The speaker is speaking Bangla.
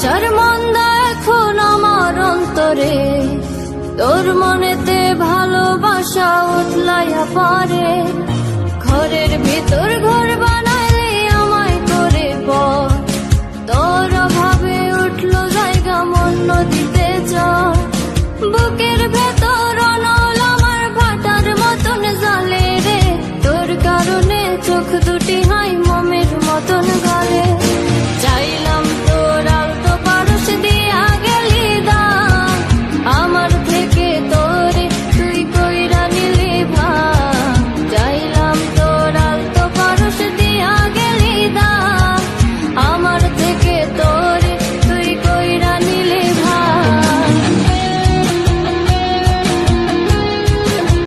আশার মন্দা এখন আমার অন্তরে, তোর মনেতে ভালোবাসা উতলাইয়া পারে। ঘরের ভিতর ঘর